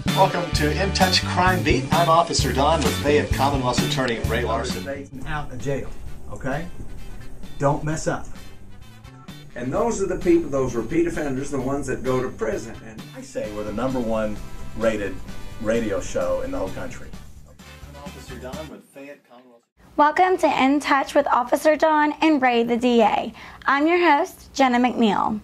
Welcome to In Touch Crime Beat. I'm Officer Don with Fayette Commonwealth's Attorney Ray Larson. Out of jail, okay? Don't mess up. And those are the people, those repeat offenders, the ones that go to prison. And I say we're the #1 rated radio show in the whole country. I'm Officer Don with Fayette Commonwealth. Welcome to In Touch with Officer Don and Ray the DA. I'm your host, Jenna McNeil.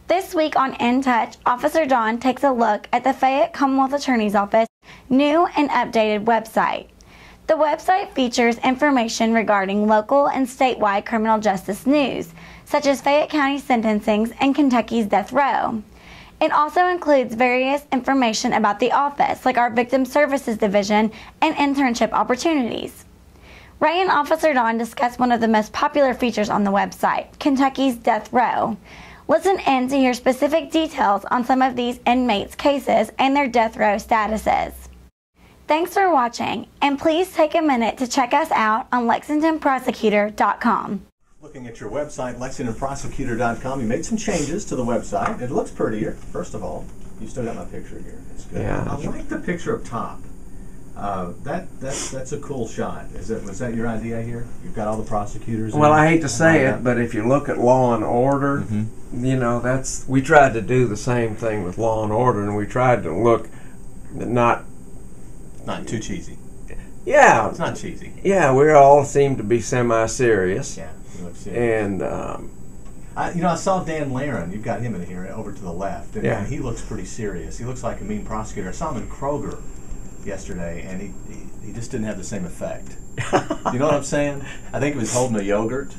This week on In Touch, Officer Don takes a look at the Fayette Commonwealth Attorney's Office new and updated website. The website features information regarding local and statewide criminal justice news, such as Fayette County sentencings and Kentucky's death row. It also includes various information about the office, like our Victim Services Division and internship opportunities. Ray and Officer Don discuss one of the most popular features on the website, Kentucky's death row. Listen in to hear specific details on some of these inmates' cases and their death row statuses. Thanks for watching, and please take a minute to check us out on LexingtonProsecutor.com. Looking at your website, LexingtonProsecutor.com, you made some changes to the website. It looks prettier, first of all. You still got my picture here. That's good. Yeah. I like the picture up top. That's a cool shot. Was that your idea here? You've got all the prosecutors. well, I hate to say it, but if you look at Law and Order, you know, we tried to do the same thing with Law and Order, and we tried to look not too cheesy. Yeah, It's not cheesy. yeah, we all seem to be semi-serious. Yeah, you look serious. And I saw Dan Laren. You've got him in here over to the left, and Yeah. he looks pretty serious. He looks like a mean prosecutor. I saw him in Kroger yesterday, and he just didn't have the same effect. You know what I'm saying? I think he was holding a yogurt,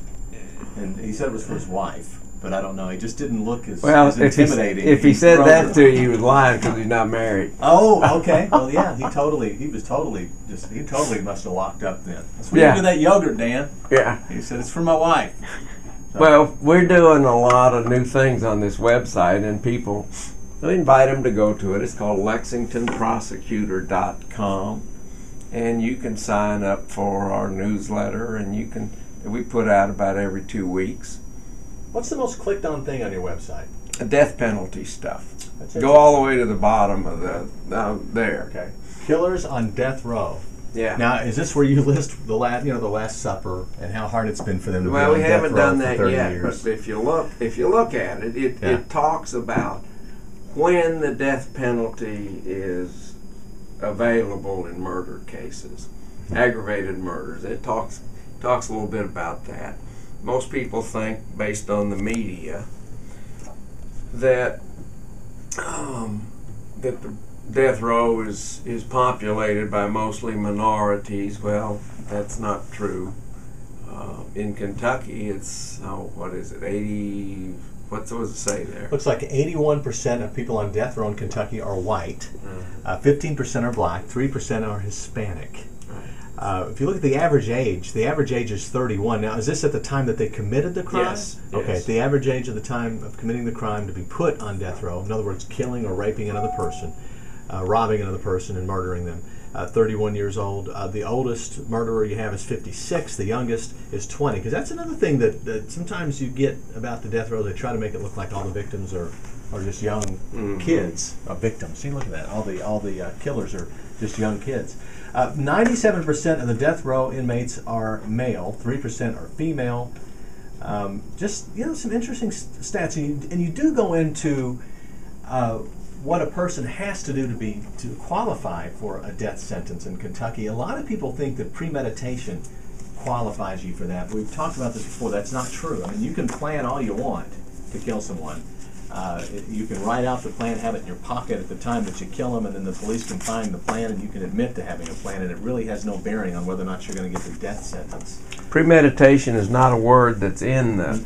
and he said it was for his wife, but I don't know. He just didn't look as intimidating. if he said Kroger. that to you, he was lying because he's not married. Oh, okay. Well, yeah, he totally must have locked up then. That's what you do that yogurt, Dan. Yeah. He said, it's for my wife. So, Well, we're doing a lot of new things on this website, and people, we invite them to go to it. It's called LexingtonProsecutor.com, and you can sign up for our newsletter, and we put out about every 2 weeks. what's the most clicked on thing on your website? Death penalty stuff. That's Go all the way to the bottom of there. Okay. Killers on death row. Yeah. Now, is this where you list the Last Supper and how hard it's been for them to Well, be on we death haven't row done for that 30 yet, years? but if you look at it, it talks about when the death penalty is available in murder cases, aggravated murders. It talks a little bit about that. Most people think, based on the media, that the death row is populated by mostly minorities. Well, that's not true. In Kentucky, it's what is it? 80. What does it say there? Looks like 81% of people on death row in Kentucky are white, 15% are black, 3% are Hispanic. If you look at the average age is 31. Now, is this at the time that they committed the crime? Yes. Okay, Yes. the average age of the time of committing the crime to be put on death row, in other words, killing or raping another person, robbing another person and murdering them, 31 years old. The oldest murderer you have is 56. The youngest is 20. Because that's another thing that sometimes you get about the death row. They try to make it look like all the victims are just young kids. Victims. See, look at that. All the killers are just young kids. 97% of the death row inmates are male. 3% are female. Just some interesting stats, and you do go into what a person has to do to qualify for a death sentence in Kentucky. A lot of people think that premeditation qualifies you for that. We've talked about this before. That's not true. I mean, you can plan all you want to kill someone. You can write out the plan, have it in your pocket at the time that you kill them, and then the police can find the plan, and you can admit to having a plan, and it really has no bearing on whether or not you're going to get the death sentence. Premeditation is not a word that's in the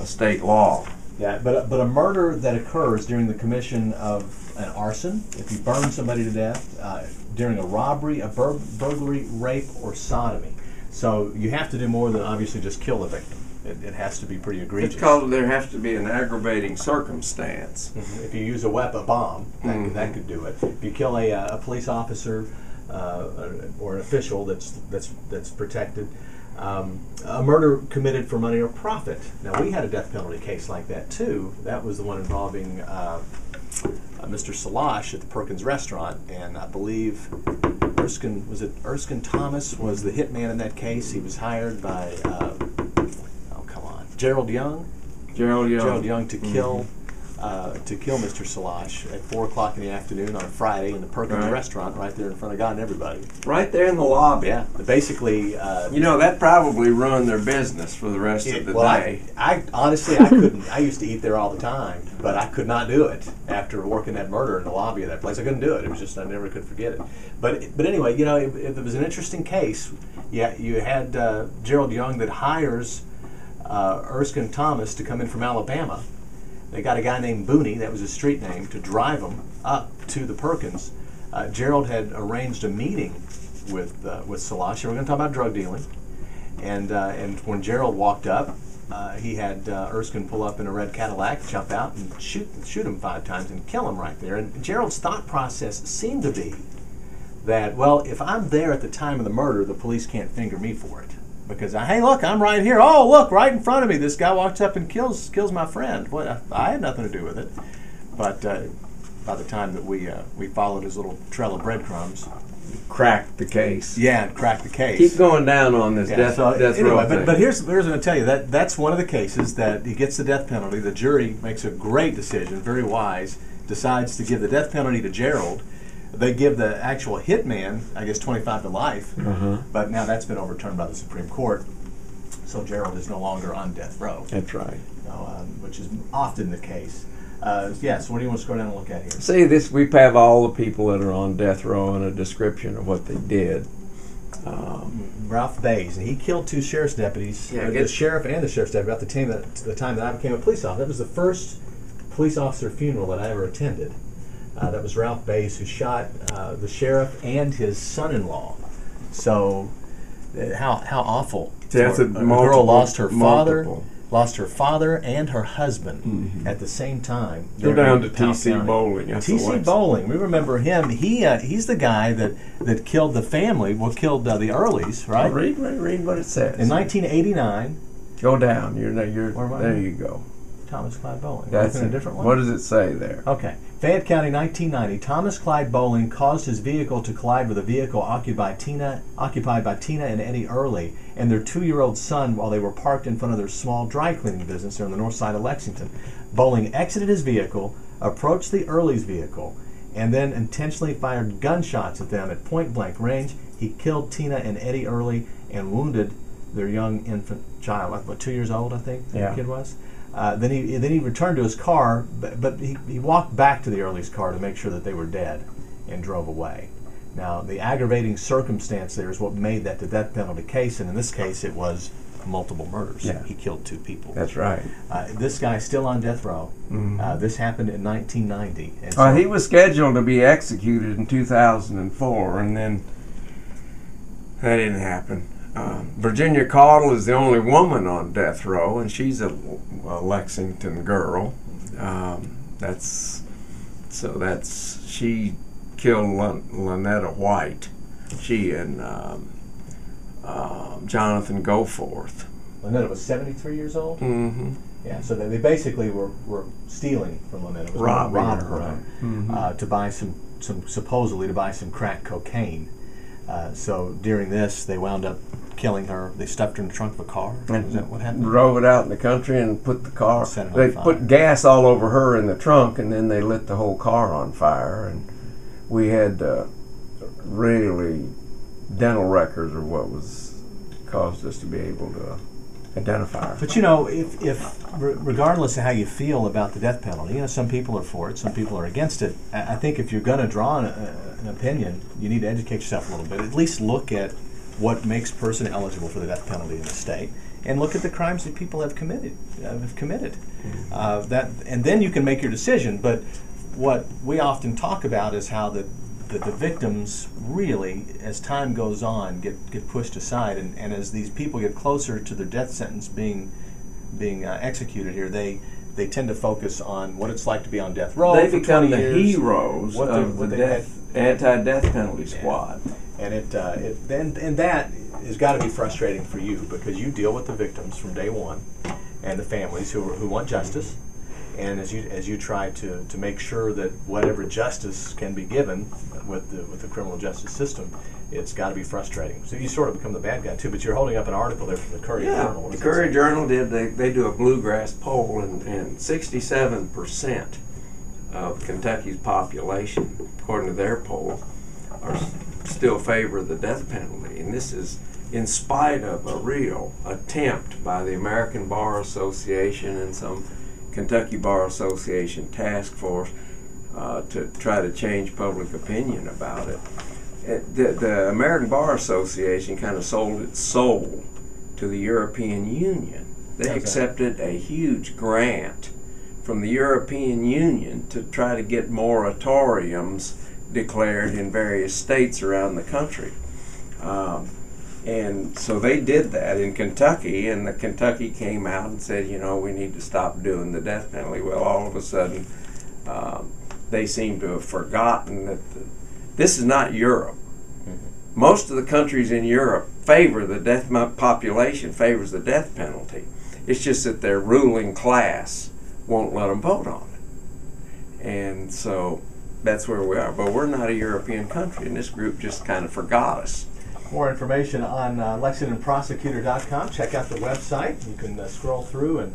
state law. Yeah, but a murder that occurs during the commission of an arson, if you burn somebody to death, during a robbery, a burglary, rape, or sodomy. So you have to do more than obviously just kill the victim. It has to be pretty egregious. It's called, there has to be an aggravating circumstance. If you use a weapon, a bomb, that could do it. If you kill a police officer or an official that's protected, a murder committed for money or profit. Now, we had a death penalty case like that too. That was the one involving Mr. Salash at the Perkins restaurant, and I believe Erskine Thomas was the hitman in that case. He was hired by Gerald Young to kill Mr. Salash at 4 o'clock in the afternoon on a Friday in the Perkins restaurant right there in front of God and everybody. Right there in the lobby. Yeah, basically. That probably ruined their business for the rest of the day. I honestly, I couldn't. I used to eat there all the time, but I could not do it after working that murder in the lobby of that place. I couldn't do it. It was just, I never could forget it. But anyway, it was an interesting case. Yeah, you had Gerald Young that hires Erskine Thomas to come in from Alabama. They got a guy named Booney, that was his street name, to drive him up to the Perkins. Gerald had arranged a meeting with Salash. They were going to talk about drug dealing. And when Gerald walked up, he had Erskine pull up in a red Cadillac, jump out, and shoot him 5 times and kill him right there. And Gerald's thought process seemed to be that, well, if I'm there at the time of the murder, the police can't finger me for it. Because, hey, look, I'm right here. Oh, look, right in front of me, this guy walks up and kills my friend. Well, I had nothing to do with it. But by the time that we followed his little trail of breadcrumbs, cracked the case. Yeah, cracked the case. Keep going down on this death row thing. But here's what I'm going to tell you. That's one of the cases that he gets the death penalty. The jury makes a great decision, very wise, decides to give the death penalty to Gerald. They give the actual hitman, I guess, 25 to life, but now that's been overturned by the Supreme Court, so Gerald is no longer on death row. That's right. Which is often the case. So what do you want to scroll down and look at here? See, we have all the people that are on death row and a description of what they did. Ralph Bays, and he killed 2 sheriff's deputies, the sheriff and the sheriff's deputy, about the time that I became a police officer. That was the first police officer funeral that I ever attended. That was Ralph Bays, who shot the sheriff and his son-in-law. So, how awful! That's a girl lost her father and her husband at the same time. Go down to T.C. Bowling. T.C. Bowling, we remember him. He's the guy that killed the family. Well, killed the Earlys, right? Read what it says. In 1989. Go down. There you go. Thomas Clyde Bowling. That's a different one. What does it say there? Okay. Fayette County, 1990. Thomas Clyde Bowling caused his vehicle to collide with a vehicle occupied by Tina and Eddie Early and their 2-year-old son while they were parked in front of their small dry cleaning business there on the north side of Lexington. Bowling exited his vehicle, approached the Early's vehicle, and then intentionally fired gunshots at them at point-blank range. He killed Tina and Eddie Early and wounded their young infant child, 2 years old, I think the kid was. Then he returned to his car, but he walked back to the Early's car to make sure that they were dead and drove away. Now, the aggravating circumstance there is what made that the death penalty case, and in this case it was multiple murders. Yeah. He killed 2 people. That's right. This guy's still on death row. This happened in 1990. And so he was scheduled to be executed in 2004, and then that didn't happen. Virginia Caudle is the only woman on death row, and she's a Lexington girl. She killed Lynetta White. She and Jonathan Goforth. Lynetta was 73 years old? Mm-hmm. Yeah, so they basically were stealing from Lynetta. Robbed her to buy supposedly to buy some crack cocaine. So during this, they wound up killing her. They stuffed her in the trunk of a car. Is that what happened? Drove it out in the country and put the car. They put gas all over her in the trunk, and then they lit the whole car on fire. And we had really dental records of what caused us to be able to identify her. But if regardless of how you feel about the death penalty, some people are for it, some people are against it. I think if you're going to draw an opinion, you need to educate yourself a little bit. At least look at what makes a person eligible for the death penalty in the state, and look at the crimes that people have committed. And then you can make your decision. But what we often talk about is how the victims really, as time goes on, get pushed aside, and as these people get closer to their death sentence being executed here, they tend to focus on what it's like to be on death row. They become the heroes of the anti-death penalty squad. And that has got to be frustrating for you, because you deal with the victims from day one and the families who want justice. And as you try to make sure that whatever justice can be given with the criminal justice system, it's got to be frustrating. So you sort of become the bad guy too. But you're holding up an article there from the Courier Journal. The Courier Journal they do a bluegrass poll, and 67% of Kentucky's population, according to their poll, are still favor the death penalty. And this is in spite of a real attempt by the American Bar Association and some Kentucky Bar Association task force to try to change public opinion about it. The American Bar Association kind of sold its soul to the European Union. They accepted a huge grant from the European Union to try to get moratoriums declared in various states around the country. And so they did that in Kentucky, and the Kentucky came out and said, you know, we need to stop doing the death penalty. Well, all of a sudden, they seem to have forgotten that this is not Europe. Most of the countries in Europe favor the death population favors the death penalty. It's just that their ruling class won't let them vote on it. And so that's where we are. But we're not a European country, and this group just kind of forgot us. More information on LexingtonProsecutor.com. Check out the website. You can scroll through and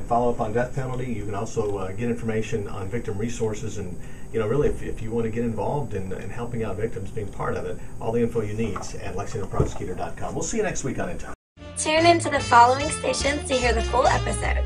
follow up on death penalty. You can also get information on victim resources, and really if you want to get involved in helping out victims, being part of it, all the info you need at LexingtonProsecutor.com. We'll see you next week on In Touch. Tune in to the following stations to hear the full episode.